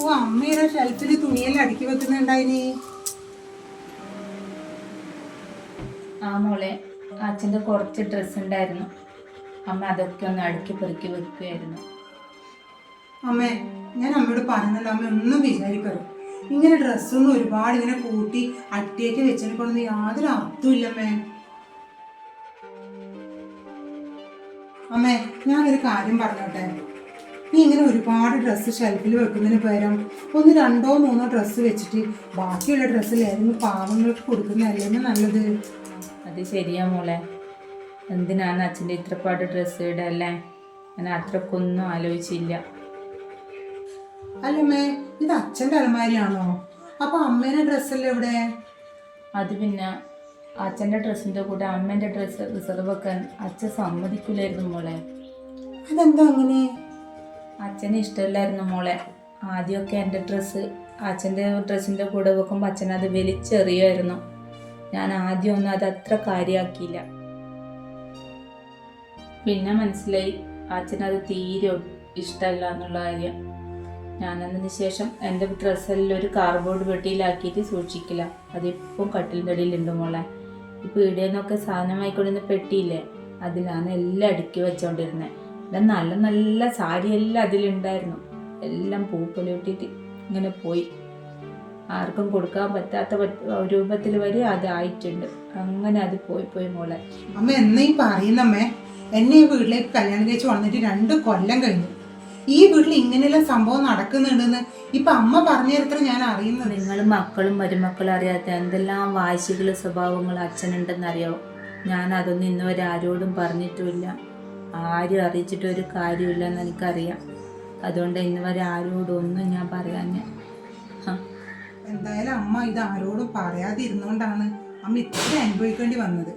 ഓ, അമ്മയുടെ ഷെൽഫിൽ തുണിയെല്ലാം അടുക്കി വെക്കുന്നുണ്ടായിനി. ആ മോളെ, അച്ഛൻ്റെ കുറച്ച് ഡ്രസ്സ് ഉണ്ടായിരുന്നു. അമ്മ അതൊക്കെ ഒന്ന് അടുക്കി പെറുക്കി വെക്കുകയായിരുന്നു. അമ്മേ, ഞാൻ അമ്മയോട് പറഞ്ഞല്ലോ, അമ്മ ഒന്നും വിചാരിക്കരുത്. ഇങ്ങനെ ഡ്രസ്സൊന്നും ഒരുപാട് ഇങ്ങനെ കൂട്ടി അട്ടിയൊക്കെ വെച്ചതിനെ കൊണ്ടൊന്നും യാതൊരു അർത്ഥമില്ലമ്മേ. അമ്മേ, ഞാനൊരു കാര്യം പറഞ്ഞോട്ടെ. നീ ഇങ്ങനെ ഒരുപാട് ഡ്രസ്സ് ഷെൽഫിൽ വെക്കുന്നതിന് പകരം ഒന്ന് 2-3 ഡ്രസ്സ് വെച്ചിട്ട് ബാക്കിയുള്ള ഡ്രസ്സിലായിരുന്നു പാവങ്ങൾക്ക് കൊടുക്കുന്നതല്ലേ നല്ലത്. അത് ശരിയാ മോളെ. എന്തിനാണ് അച്ഛൻ്റെ ഇത്രപ്പാട് ഡ്രസ്സ് ഇടല്ലേ? ഞാൻ അത്രക്കൊന്നും ആലോചിച്ചില്ല. അല്ലമ്മേ, ഇത് അച്ഛൻ്റെ അലമാരിയാണോ? അപ്പൊ അമ്മേന്റെ ഡ്രസ്സല്ലേ എവിടെ? അത് പിന്നെ അച്ഛൻ്റെ ഡ്രസ്സിൻ്റെ കൂടെ അമ്മേൻ്റെ ഡ്രസ്സ് റിസർവ് വെക്കാൻ അച്ഛൻ സമ്മതിക്കില്ലായിരുന്നു മോളെ. അതെന്താ അങ്ങനെ? അച്ഛന് ഇഷ്ടമില്ലായിരുന്നു മോളെ. ആദ്യമൊക്കെ എൻ്റെ ഡ്രസ്സ് അച്ഛൻ്റെ ഡ്രസ്സിൻ്റെ കൂടെ വെക്കുമ്പോൾ അച്ഛനത് വലിച്ചെറിയുമായിരുന്നു. ഞാൻ ആദ്യമൊന്നും അത് അത്ര കാര്യമാക്കിയില്ല. പിന്നെ മനസ്സിലായി അച്ഛനത് തീരെ ഇഷ്ടമല്ല എന്നുള്ള കാര്യം. ഞാനതിന് ശേഷം എൻ്റെ ഡ്രസ്സെല്ലാം ഒരു കാർഡ്ബോർഡ് പെട്ടിയിലാക്കിയിട്ട് സൂക്ഷിക്കില്ല. അതിപ്പം കട്ടിലിൻ്റെ അടിയിലുണ്ട് മോളെ. ഇപ്പോൾ ഇവിടെ നിന്നൊക്കെ സാധനം വാങ്ങിക്കൊണ്ടിരുന്ന പെട്ടിയില്ലേ, അതിലാണ് എല്ലാം അടുക്കി വെച്ചോണ്ടിരുന്നത്. ഇവിടെ നല്ല നല്ല സാരിയെല്ലാം അതിലുണ്ടായിരുന്നു. എല്ലാം പൂപ്പൊലിട്ടിട്ട് ഇങ്ങനെ പോയി. ആർക്കും കൊടുക്കാൻ പറ്റാത്ത രൂപത്തിൽ വരെ അതായിട്ടുണ്ട്. അങ്ങനെ അത് പോയി മോളെ. അമ്മ എന്നീ പറയുന്നമ്മേ, എന്നെ ഈ വീട്ടിലേക്ക് കല്യാണം കഴിച്ച് വന്നിട്ട് 2 കൊല്ലം കഴിഞ്ഞു. ഈ വീട്ടിൽ ഇങ്ങനെയെല്ലാം സംഭവം നടക്കുന്നുണ്ടെന്ന് ഇപ്പൊ അമ്മ പറഞ്ഞത്ര ഞാൻ അറിയുന്നത്. നിങ്ങൾ മക്കളും മരുമക്കളും അറിയാത്ത എന്തെല്ലാം വാശികളും സ്വഭാവങ്ങളും അച്ഛനുണ്ടെന്നറിയാവോ? ഞാൻ അതൊന്നും ഇന്നുവരെ ആരോടും പറഞ്ഞിട്ടുമില്ല. ആരും അറിയിച്ചിട്ടൊരു കാര്യമില്ലെന്ന് എനിക്കറിയാം. അതുകൊണ്ട് ഇന്നുവരെ ആരോടും ഒന്നും ഞാൻ പറയാഞ്ഞ. എന്തായാലും അമ്മ ഇത് ആരോടും പറയാതിരുന്നോണ്ടാണ് അമ്മ ഇത്ര അനുഭവിക്കേണ്ടി വന്നത്.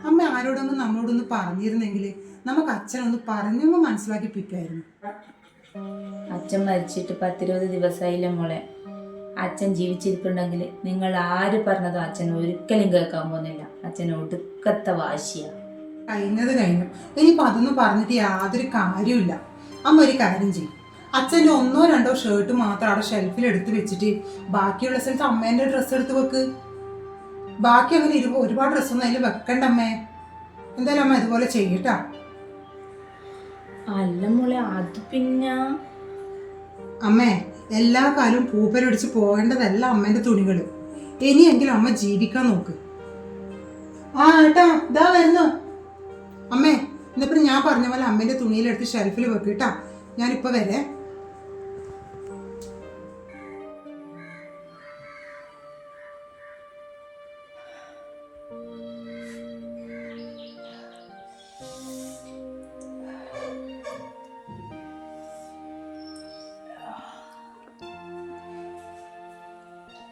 അമ്മ ആരോടൊന്നും നമ്മളോടൊന്ന് പറഞ്ഞിരുന്നെങ്കിൽ നമുക്ക് അച്ഛനൊന്ന് പറഞ്ഞൊന്ന് മനസ്സിലാക്കിപ്പിക്കായിരുന്നു. അച്ഛൻ മരിച്ചിട്ട് 10-20 ദിവസമായില്ല മോളെ. അച്ഛൻ ജീവിച്ചിരിപ്പുണ്ടെങ്കിൽ നിങ്ങൾ ആര് പറഞ്ഞതും അച്ഛൻ ഒരിക്കലും കേൾക്കാൻ പോകുന്നില്ല. അച്ഛൻ ഒടുക്കത്തെ വാശിയാണ്. കഴിഞ്ഞത് കഴിഞ്ഞു. ഇനിയിപ്പോൾ അതൊന്നും പറഞ്ഞിട്ട് യാതൊരു കാര്യമില്ല. അമ്മ ഒരു കാര്യം ചെയ്യും, അച്ഛൻ്റെ 1-2 ഷർട്ട് മാത്രം അവിടെ ഷെൽഫിൽ എടുത്ത് വെച്ചിട്ട് ബാക്കിയുള്ള സ്ഥലത്ത് അമ്മേൻ്റെ ഡ്രസ്സ് എടുത്ത് വെക്ക്. ബാക്കി അങ്ങനെ ഒരുപാട് ഡ്രസ്സൊന്നും അതിൽ വെക്കണ്ട അമ്മേ. എന്തായാലും അമ്മ ഇതുപോലെ ചെയ്യട്ടാ. അല്ല മോളെ, അത് പിന്നെ അമ്മേ, എല്ലാ കാലവും പൂപ്പലൊടിച്ച് പോകേണ്ടതല്ല അമ്മേൻ്റെ തുണികൾ. ഇനിയെങ്കിലും അമ്മ ജീവിക്കാൻ നോക്ക്. ആ ഏട്ടാ, ഇതാ വരുന്നു. അമ്മേ, എന്നിട്ട് ഞാൻ പറഞ്ഞ പോലെ അമ്മേൻ്റെ തുണിയിലെടുത്ത് ഷെൽഫിൽ വെക്കിട്ടാ. ഞാനിപ്പോ വരെ.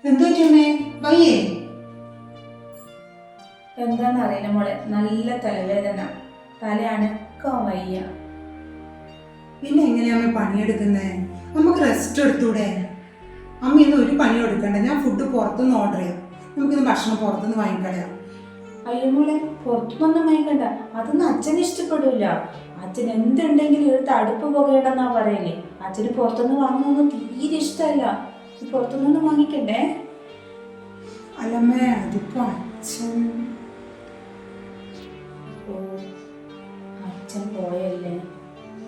എന്തൊക്കെയമ്മേ, വയ്യേ? എന്താണെന്നറിയില്ല മോളെ, നല്ല തലവേദന, തല അനക്കാൻ വയ്യ. പിന്നെ എങ്ങനെയാ പണിയെടുക്കുന്നേ? നമുക്ക് റെസ്റ്റ് എടുത്തൂടെ? അമ്മ ഇന്ന് ഒരു പണിയും എടുക്കണ്ട. ഞാൻ ഫുഡ് പുറത്തുനിന്ന് ഓർഡർ ചെയ്യാം. നമുക്കിന്ന് ഭക്ഷണം പുറത്തുനിന്ന് വാങ്ങിക്കളയാം. അയ്യോ മോളെ, പുറത്തുനിന്നൊന്നും വാങ്ങിക്കണ്ട. അതൊന്നും അച്ഛന് ഇഷ്ടപ്പെടില്ല. അച്ഛൻ എന്തുണ്ടെങ്കിലും എടുത്ത് അടുപ്പ് പുകയിടെന്നാ പറയല്ലേ. അച്ഛന് പുറത്തുനിന്ന് വാങ്ങുന്നൊന്നും തീരെ ഇഷ്ടമല്ല. പുറത്തുനിന്നൊന്നും വാങ്ങിക്കണ്ടേ? അല്ലമ്മേ, അതിപ്പോ അച്ഛൻ അച്ഛൻ പോയല്ലേ.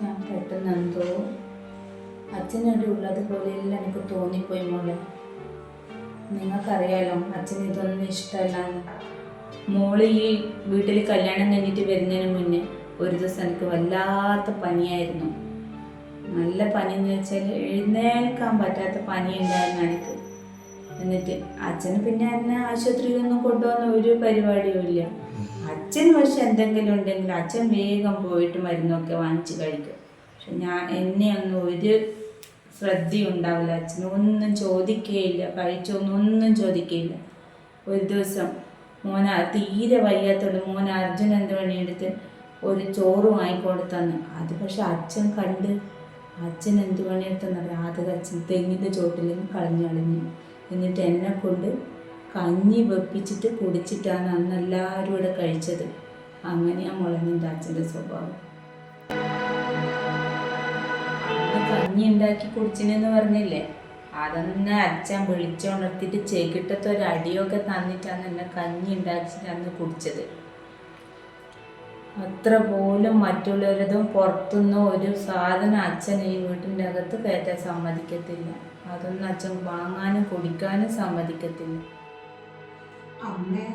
ഞാൻ പെട്ടെന്ന് എന്തോ അച്ഛനവിടെ ഉള്ളതുപോലെയെല്ലാം എനിക്ക് തോന്നിപ്പോയി മോളെ. നിങ്ങൾക്കറിയാലോ അച്ഛന് ഇതൊന്നും ഇഷ്ടമല്ലാന്ന്. മോള് ഈ വീട്ടിൽ കല്യാണം കഴിഞ്ഞിട്ട് വരുന്നതിന് മുന്നേ ഒരു ദിവസം എനിക്ക് വല്ലാത്ത പനിയായിരുന്നു. നല്ല പനി എന്ന് വെച്ചാൽ എഴുന്നേൽക്കാൻ പറ്റാത്ത പനി ഉണ്ടായിരുന്നു എനിക്ക്. എന്നിട്ട് അച്ഛന് പിന്നെ എന്നെ ആശുപത്രിയിലൊന്നും കൊണ്ടുപോകുന്ന ഒരു പരിപാടിയും ഇല്ല. അച്ഛൻ പക്ഷെ എന്തെങ്കിലും ഉണ്ടെങ്കിൽ അച്ഛൻ വേഗം പോയിട്ട് മരുന്നൊക്കെ വാങ്ങിച്ച് കഴിക്കും. പക്ഷെ എന്നെ ഒന്നും ഒരു ശ്രദ്ധയും ഉണ്ടാവില്ല. അച്ഛനൊന്നും ചോദിക്കുകയില്ല, കഴിച്ചൊന്നും ചോദിക്കുകയില്ല. ഒരു ദിവസം തീരെ വയ്യാത്തോണ്ട് മോൻ അർജുൻ എന്ത് പണിയെടുത്ത് ഒരു ചോറ് വാങ്ങിക്കൊണ്ട് തന്നു. അത് പക്ഷെ അച്ഛൻ കണ്ട് അച്ഛൻ എന്ത് പണിയെടുത്തെന്നറിയാം. ആദ്യം അച്ഛൻ തെങ്ങിൻ്റെ ചോട്ടിലേക്ക് കളഞ്ഞു. എന്നിട്ട് എന്നെ കൊണ്ട് കഞ്ഞി വെപ്പിച്ചിട്ട് കുടിച്ചിട്ടാണ് അന്ന് എല്ലാവരും ഇവിടെ കഴിച്ചത്. അങ്ങനെയാ മോളെ എൻ്റെ അച്ഛൻ്റെ സ്വഭാവം. കഞ്ഞി ഉണ്ടാക്കി കുടിച്ചിനെന്ന് പറഞ്ഞില്ലേ, അതൊന്ന് അച്ഛൻ വിളിച്ചുണർത്തിയിട്ട് ചെകിട്ടത്തെ ഒരു അടിയൊക്കെ തന്നിട്ടാണ് എന്നെ കഞ്ഞി ഉണ്ടാക്കിയിട്ട് അന്ന് കുടിച്ചത്. അത്ര പോലും മറ്റുള്ളവരതും പുറത്തുനിന്ന് ഒരു സാധനം അച്ഛൻ ഈ വീട്ടിൻ്റെ അകത്ത് കയറ്റാൻ സമ്മതിക്കത്തില്ല. അതൊന്നും അച്ഛൻ വാങ്ങാനും കുടിക്കാനും സമ്മതിക്കത്തില്ല. അമ്മേ,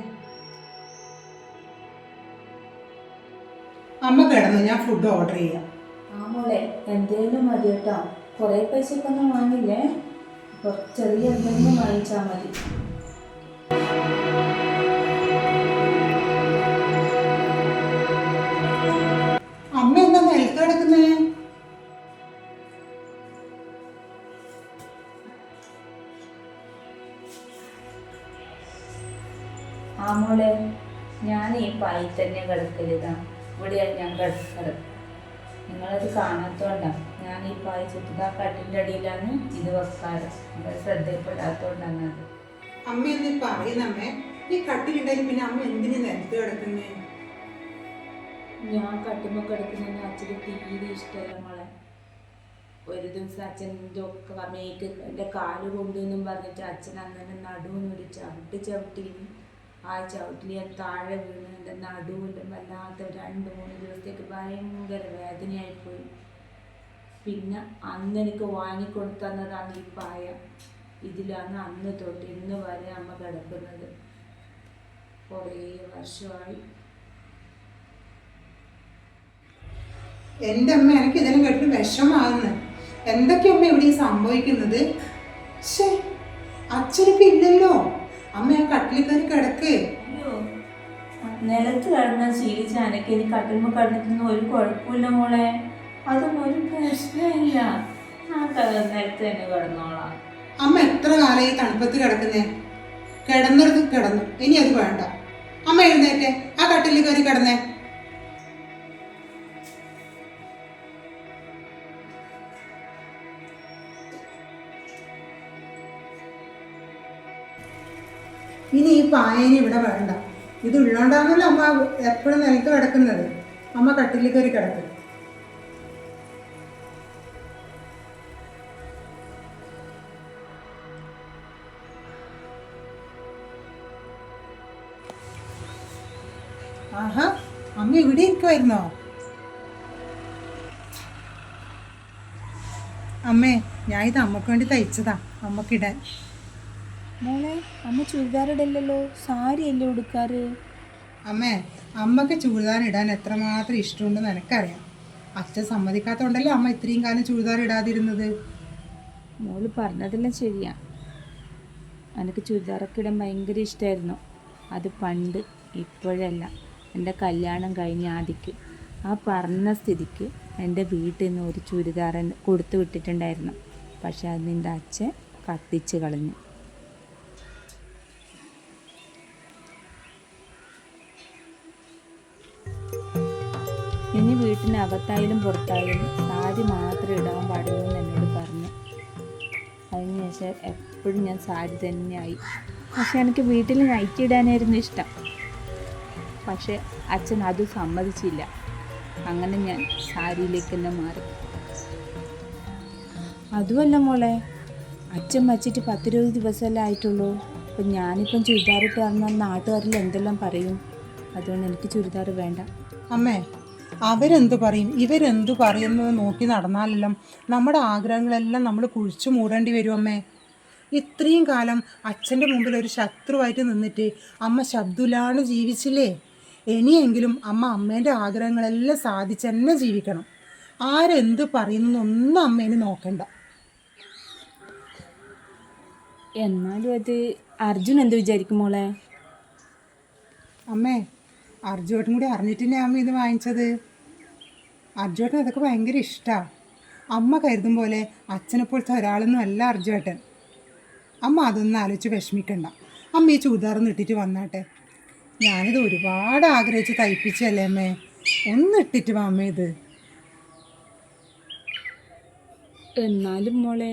അമ്മ കിടന്നു, ഞാൻ ഫുഡ് ഓർഡർ ചെയ്യാം. ആ മോളെ, എന്തേലും മതി കേട്ടോ. കുറേ പൈസക്കൊന്നും വാങ്ങില്ലേ, ചെറിയ എന്തെങ്കിലും വാങ്ങിച്ചാൽ മതി. അമ്മ എന്താ നിലത്ത് കിടക്കുന്നേ? ആ മോളെ, ഞാൻ ഈ പായി തന്നെ കിടക്കരുതാ. ഇവിടെയാണ് ഞാൻ കിടക്കാറ്. നിങ്ങളത് കാണാത്തോണ്ടാണ് ഞാൻ ഈ പായ ചുറ്റുക കട്ടിൻ്റെ അടിയിലാണ് ഇത് വെക്കാറ്. അത് ശ്രദ്ധയിൽപ്പെടാത്തോണ്ടാണ് അത്. അമ്മ എന്ത് പറയുന്നമ്മേ? ഈ കട്ടിലുണ്ടായി പിന്നെ അമ്മ എന്തിനു നിലത്ത് കിടക്കുന്നേ? ഞാൻ കട്ടുമ്പോൾ കിടക്കുന്ന അച്ഛന് തീരെ ഇഷ്ടമല്ല മോളെ. ഒരു ദിവസം അച്ഛൻ്റെ ഒക്കെ മേക്ക് എൻ്റെ കാല് കൊണ്ടുവെന്നും പറഞ്ഞിട്ട് അച്ഛൻ അന്നെ നടുവെന്നൊരു ചവിട്ടിന്. ആ ചവിട്ടിൽ ഞാൻ താഴെ വീണ് എൻ്റെ നടുവിൻ്റെ വല്ലാത്ത 2-3 ദിവസത്തേക്ക് ഭയങ്കര വേദനയായിപ്പോയി. പിന്നെ അന്ന് എനിക്ക് വാങ്ങിക്കൊടുത്തന്നതാണ് ഈ പായ. ഇതിലാണ് അന്ന് തൊട്ട് ഇന്ന് വരെ അമ്മ കിടക്കുന്നത്. കുറേ വർഷമായി. എൻ്റെ അമ്മ, എനിക്ക് ഇതിനെ കേട്ടിട്ട് വിഷമാകുന്നു. എന്തൊക്കെയമ്മ ഇവിടെ സംഭവിക്കുന്നത്? ശേ, അച്ഛനൊക്കെ ഇല്ലല്ലോ. അമ്മ ആ കട്ടിൽ കയറി കിടക്ക്. അയ്യോ, നിലത്ത് കിടന്ന ശീലിച്ച എനിക്ക് ഇനി കട്ടിൽമ കിടന്നിട്ടൊന്നും ഒരു കുഴപ്പമില്ല മോളെ. അതൊന്നും ഒരു പ്രശ്നമില്ല. ഞാൻ നിലത്ത് തന്നെ കിടന്നോളാം. അമ്മ എത്ര കാലമായി തണുപ്പത്ത് കിടക്കുന്നേ? കിടന്നിടത്ത് കിടന്നു, ഇനി അത് വേണ്ട. അമ്മ എഴുന്നേറ്റേ, ആ കട്ടിൽ കയറി കിടന്നേ. ഇനി ഈ പായനി ഇവിടെ വേണ്ട. ഇത് ഉള്ളോണ്ടാണല്ലോ അമ്മ എപ്പോഴും നിലത്ത് കിടക്കുന്നത്. അമ്മ കട്ടിൽ കയറി കിടക്കും. ആഹാ, അമ്മ ഇവിടെ ഇരിക്കുമായിരുന്നോ? അമ്മേ, ഞാൻ ഇത് അമ്മക്ക് വേണ്ടി തയ്ച്ചതാ, അമ്മക്കിടാൻ. മോളെ, അമ്മ ചുരിദാർ ഇടല്ലോ, സാരി അല്ലേ ഉടുക്കാറ്? അമ്മേ, അമ്മക്ക് ചുരിദാർ ഇടാൻ എത്രമാത്രം ഇഷ്ടമുണ്ടെന്ന് എനിക്കറിയാം. അച്ഛൻ സമ്മതിക്കാത്തതുകൊണ്ടല്ലേ അമ്മ ഇത്രയും കാലം ചുരിദാർ ഇടാതിരുന്നത്. മോള് പറഞ്ഞതെല്ലാം ശരിയാ. എനിക്ക് ചുരിദാറൊക്കെ ഇടാൻ ഭയങ്കര ഇഷ്ടമായിരുന്നു. അത് പണ്ട്, ഇപ്പോഴല്ല. എൻ്റെ കല്യാണം കഴിഞ്ഞ ആദ്യക്ക് ആ പറഞ്ഞ സ്ഥിതിക്ക് എൻ്റെ വീട്ടിൽ നിന്ന് ഒരു ചുരിദാർ കൊടുത്തു വിട്ടിട്ടുണ്ടായിരുന്നു. പക്ഷെ അത് നിൻ്റെ അച്ഛൻ കത്തിച്ച് കളഞ്ഞു. ഇനി വീട്ടിനകത്തായാലും പുറത്തായാലും സാരി മാത്രം ഇടാൻ പാടുള്ളൂ എന്ന് എന്നോട് പറഞ്ഞു. അതിനുശേഷം എപ്പോഴും ഞാൻ സാരി തന്നെയായി. പക്ഷെ എനിക്ക് വീട്ടിൽ നൈറ്റി ഇടാനായിരുന്നു ഇഷ്ടം. പക്ഷെ അച്ഛൻ അത് സമ്മതിച്ചില്ല. അങ്ങനെ ഞാൻ സാരിയിലേക്ക് തന്നെ മാറി. അതുമല്ല മോളെ, അച്ഛൻ വച്ചിട്ട് 10-20 ദിവസമല്ലേ ആയിട്ടുള്ളൂ. അപ്പം ഞാനിപ്പം ചുരിദാറിട്ട് വന്നാൽ നാട്ടുകാരിൽ എന്തെല്ലാം പറയും. അതുകൊണ്ട് എനിക്ക് ചുരിദാർ വേണ്ട. അമ്മേ, അവരെന്തു പറയും ഇവരെന്തു പറയുന്നത് നോക്കി നടന്നാലെല്ലാം നമ്മുടെ ആഗ്രഹങ്ങളെല്ലാം നമ്മൾ കുഴിച്ചു മൂടേണ്ടി വരും. അമ്മേ, ഇത്രയും കാലം അച്ഛൻ്റെ മുമ്പിൽ ഒരു ശത്രുവായിട്ട് നിന്നിട്ട് അമ്മ ശബ്ദുലാണ് ജീവിച്ചില്ലേ? ഇനിയെങ്കിലും അമ്മ അമ്മേൻ്റെ ആഗ്രഹങ്ങളെല്ലാം സാധിച്ചെന്നെ ജീവിക്കണം. ആരെന്ത് പറയുന്നൊന്നും അമ്മേനെ നോക്കണ്ട. എന്നാലും അത് അർജുൻ എന്ത് വിചാരിക്കും മോളെ? അമ്മേ, അർജുവേട്ടൻ കൂടി അറിഞ്ഞിട്ടന്നെ അമ്മ ഇത് വാങ്ങിച്ചത്. അർജുവേട്ടൻ അതൊക്കെ ഭയങ്കര ഇഷ്ടമാണ്. അമ്മ കരുതും പോലെ അച്ഛനെപ്പോഴത്തെ ഒരാളൊന്നും അല്ല അർജുവേട്ടൻ. അമ്മ അതൊന്നും ആലോചിച്ച് വിഷമിക്കണ്ട. അമ്മ ഈ ചുരിദാറൊന്ന് ഇട്ടിട്ട് വന്നാട്ടെ. ഞാനിത് ഒരുപാട് ആഗ്രഹിച്ച് തയ്പ്പിച്ചല്ലേ അമ്മേ. ഒന്ന് ഇട്ടിട്ട് വാ അമ്മ ഇത്. എന്നാലും മോളെ,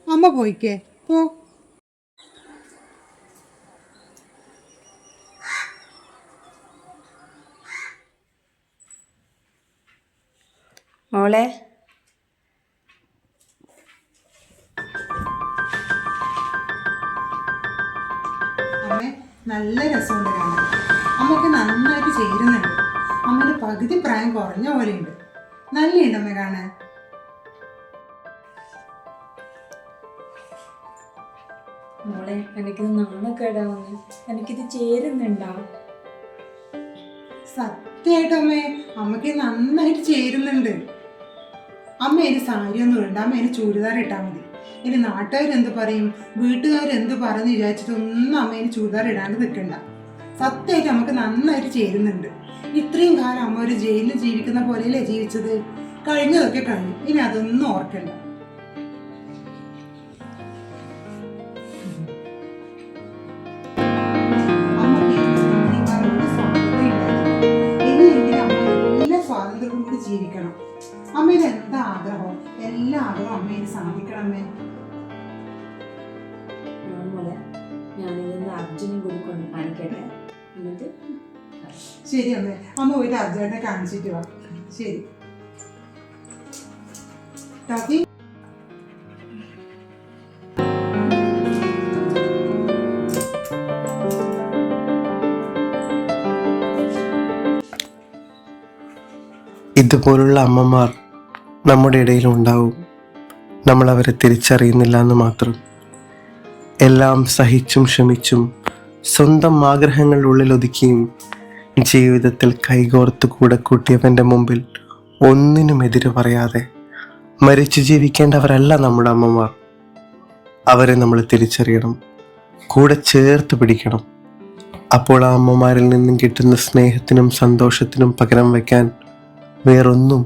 അമ്മ പോയിക്കേ, പോ. മോളെ, നല്ല രസമുണ്ട് കാണാൻ. അമ്മയ്ക്ക് നന്നായിട്ട് ചേരുന്നുണ്ട്. അമ്മയുടെ പകുതി പ്രായം കുറഞ്ഞ പോലെയുണ്ട്. നല്ലുണ്ട് അമ്മ കാണാൻ. മോളെ എനിക്കിത് നാണക്കേടാവുന്നു. എനിക്കിത് ചേരുന്നുണ്ടോ? സത്യമായിട്ട് അമ്മേ, അമ്മയ്ക്ക് നന്നായിട്ട് ചേരുന്നുണ്ട്. അമ്മ ഇനി സാരിയൊന്നും ഇടണ്ട, അമ്മ ഇനി ചൂരിദാർ ഇട്ടാൽ മതി. ഇനി നാട്ടുകാരെന്ത് പറയും, വീട്ടുകാരെന്ത് പറയുന്നു വിചാരിച്ചിട്ടൊന്നും അമ്മ ഇനി ചൂരിദാർ ഇടാണ്ട് നിൽക്കണ്ട. സത്യമായിട്ട് നമുക്ക് നന്നായിട്ട് ചേരുന്നുണ്ട്. ഇത്രയും കാലം അമ്മ ഒരു ജയിലിൽ ജീവിക്കുന്ന പോലെയല്ലേ ജീവിച്ചത്. കഴിഞ്ഞതൊക്കെ കഴിഞ്ഞു, ഇനി അതൊന്നും ഓർക്കണ്ട. സ്വാതന്ത്ര്യം കൂടി ജീവിക്കണം. അമ്മയുടെ എന്താ ആഗ്രഹം, എല്ലാ ആഗ്രഹവും അമ്മയെ സാധിക്കണമേ. മോളെ ഞാനിതൊന്ന് അർജുനും കൂടി കൊണ്ട് കാണിക്കട്ടെ. എന്നിട്ട് ശരി അമ്മേ, അമ്മ പോയിട്ട് അർജുനെ കാണിച്ചിട്ട് വാ. ശരി ടാക്കി. ഇതുപോലുള്ള അമ്മമാർ നമ്മുടെ ഇടയിൽ ഉണ്ടാവും. നമ്മൾ അവരെ തിരിച്ചറിയുന്നില്ല എന്ന് മാത്രം. എല്ലാം സഹിച്ചും ക്ഷമിച്ചും സ്വന്തം ആഗ്രഹങ്ങൾ ഉള്ളിലൊതുക്കിയും ജീവിതത്തിൽ കൈകോർത്ത് കൂടെ കൂട്ടിയവൻ്റെ മുമ്പിൽ ഒന്നിനും എതിര് പറയാതെ മരിച്ചു ജീവിക്കേണ്ടവരല്ല നമ്മുടെ അമ്മമാർ. അവരെ നമ്മൾ തിരിച്ചറിയണം, കൂടെ ചേർത്ത് പിടിക്കണം. അപ്പോൾ ആ അമ്മമാരിൽ നിന്നും കിട്ടുന്ന സ്നേഹത്തിനും സന്തോഷത്തിനും പകരം വയ്ക്കാൻ വേറൊന്നും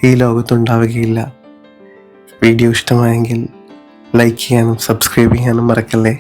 ഈ ലോകത്തുണ്ടാവുകയില്ല. വീഡിയോ ഇഷ്ടമായെങ്കിൽ ലൈക്ക് ചെയ്യാനും സബ്സ്ക്രൈബ് ചെയ്യാനും മറക്കല്ലേ.